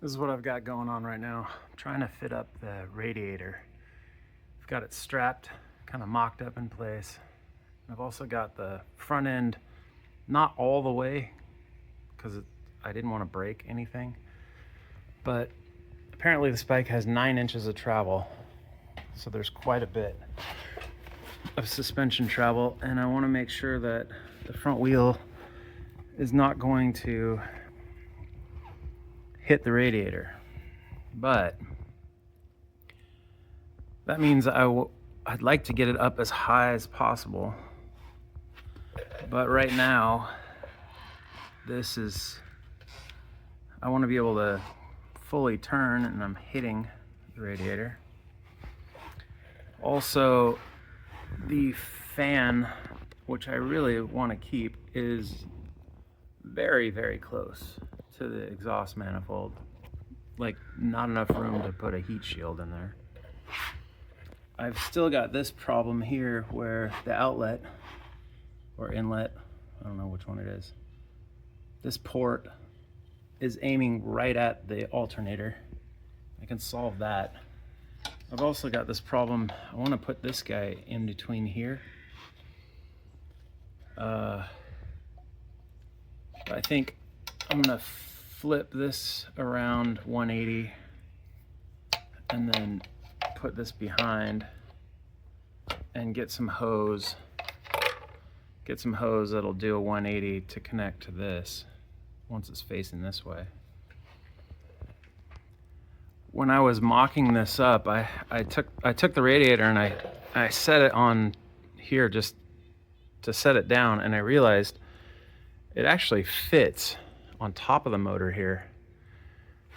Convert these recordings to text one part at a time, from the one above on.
This is what I've got going on right now. I'm trying to fit up the radiator. I've got it strapped, kind of mocked up in place. I've also got the front end not all the way because I didn't want to break anything, but apparently this bike has 9 inches of travel, so there's quite a bit of suspension travel, and I want to make sure that the front wheel is not going to hit the radiator. But that means I'd like to get it up as high as possible. But right now, I want to be able to fully turn, and I'm hitting the radiator. Also, the fan, which I really want to keep, is very, very close to the exhaust manifold. Like, not enough room to put a heat shield in there. I've still got this problem here where the outlet or inlet, I don't know which one it is, this port is aiming right at the alternator. I can solve that. I've also got this problem. I want to put this guy in between here. I think I'm gonna flip this around 180 and then put this behind and get some hose that'll do a 180 to connect to this once it's facing this way. When I was mocking this up, I took the radiator and I set it on here just to set it down, and I realized it actually fits on top of the motor here,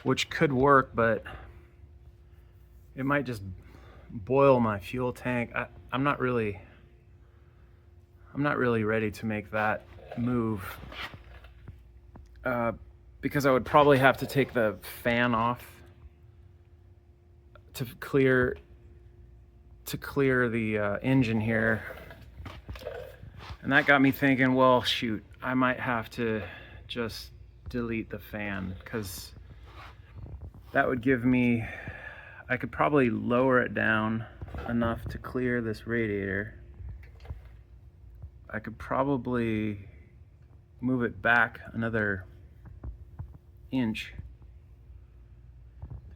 which could work, but it might just boil my fuel tank. I'm not really ready to make that move because I would probably have to take the fan off to clear the engine here. And that got me thinking, well, shoot, I might have to just delete the fan, because that would give me, I could probably lower it down enough to clear this radiator. I could probably move it back another inch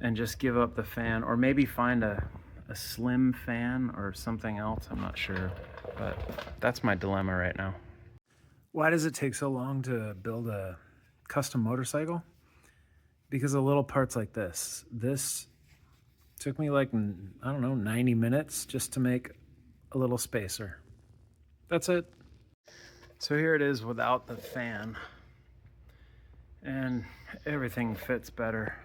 and just give up the fan, or maybe find a slim fan or something else. I'm not sure, but that's my dilemma right now. Why does it take so long to build a custom motorcycle? Because of little parts like this. This took me like, I don't know, 90 minutes just to make a little spacer. That's it. So here it is without the fan, and everything fits better.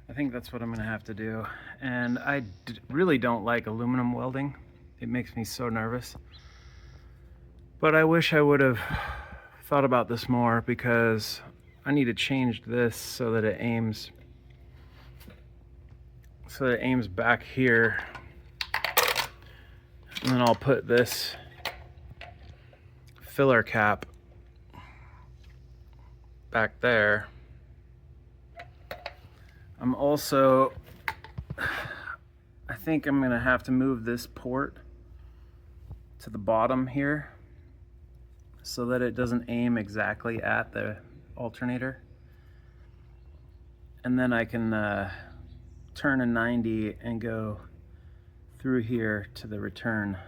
I think that's what I'm gonna have to do. And I really don't like aluminum welding. It makes me so nervous. But I wish I would have thought about this more, because I need to change this so that it aims back here. And then I'll put this filler cap back there. I think I'm gonna have to move this port to the bottom here so that it doesn't aim exactly at the alternator. And then I can turn a 90 and go through here to the return.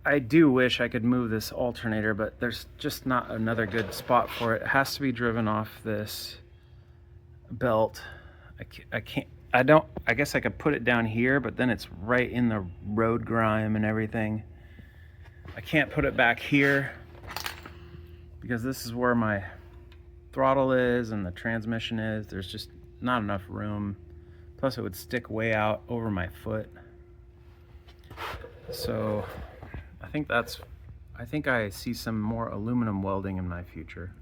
I do wish I could move this alternator, but there's just not another good spot for it. It has to be driven off this belt. I guess I could put it down here, but then it's right in the road grime and everything. I can't put it back here because this is where my throttle is and the transmission is. There's just not enough room. Plus it would stick way out over my foot. So I think I see some more aluminum welding in my future.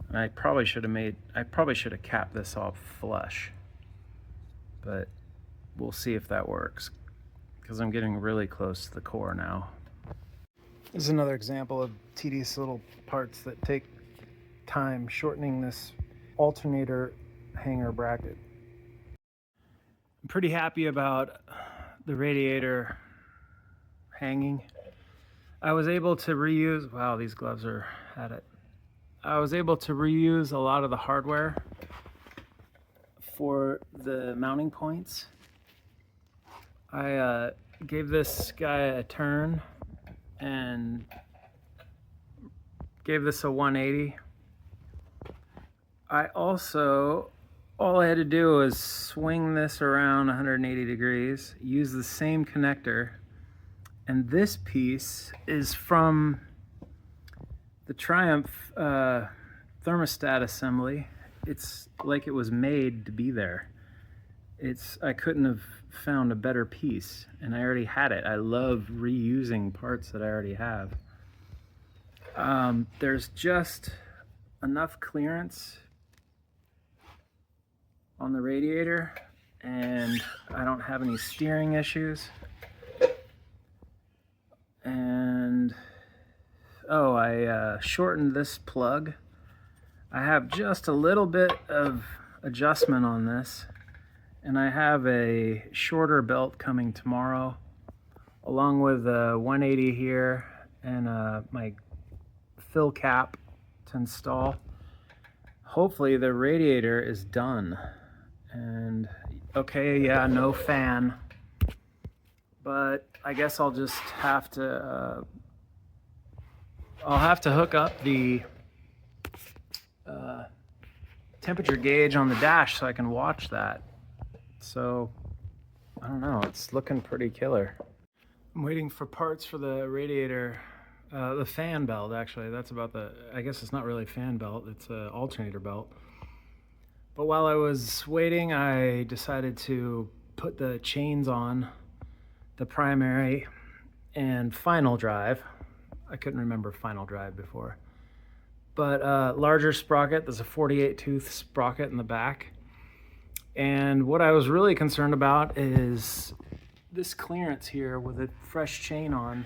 And I probably should have capped this off flush, but we'll see if that works, because I'm getting really close to the core now. This is another example of tedious little parts that take time shortening this alternator hanger bracket. I'm pretty happy about the radiator hanging. I was able to reuse, wow, these gloves are at it. I was able to reuse a lot of the hardware for the mounting points. I gave this guy a turn and gave this a 180. I also, all I had to do was swing this around 180 degrees, use the same connector, and this piece is from the Triumph thermostat assembly. It's like it was made to be there. I couldn't have found a better piece, and I already had it. I love reusing parts that I already have. There's just enough clearance on the radiator, and I don't have any steering issues. And oh, I shortened this plug. I have just a little bit of adjustment on this, and I have a shorter belt coming tomorrow, along with a 180 here and my fill cap to install. Hopefully the radiator is done. And okay, yeah, no fan, but I guess I'll just have to hook up the temperature gauge on the dash so I can watch that. So I don't know, it's looking pretty killer. I'm waiting for parts for the radiator, the fan belt actually. That's about I guess it's not really a fan belt, it's an alternator belt. But while I was waiting, I decided to put the chains on the primary and final drive. I couldn't remember final drive before. But larger sprocket, there's a 48 tooth sprocket in the back. And what I was really concerned about is this clearance here with a fresh chain on.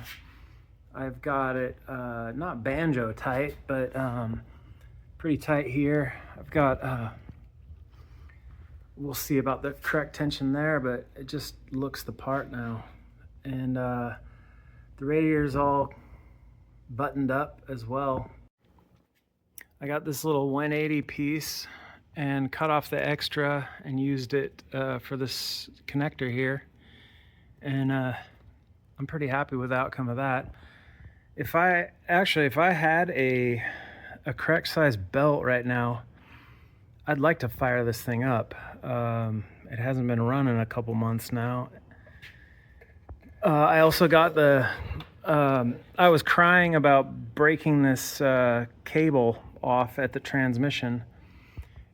I've got it not banjo tight, but pretty tight here. I've got, we'll see about the correct tension there, but it just looks the part now. And the radiator's all buttoned up as well. I got this little 180 piece and cut off the extra and used it for this connector here. And I'm pretty happy with the outcome of that. If I had a correct size belt right now, I'd like to fire this thing up. It hasn't been run in a couple months now. I also got I was crying about breaking this cable off at the transmission,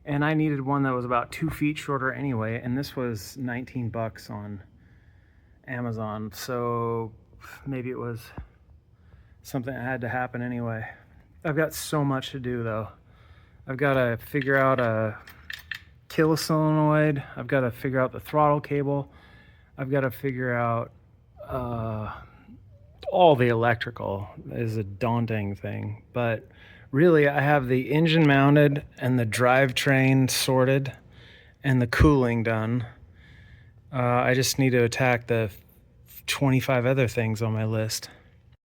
and I needed one that was about 2 feet shorter anyway, and this was 19 bucks on Amazon, so maybe it was something that had to happen anyway. I've got so much to do though. I've got to figure out a kill solenoid, I've got to figure out the throttle cable, I've got to figure out all the electrical. Is a daunting thing, but really I have the engine mounted and the drivetrain sorted and the cooling done. I just need to attack the 25 other things on my list.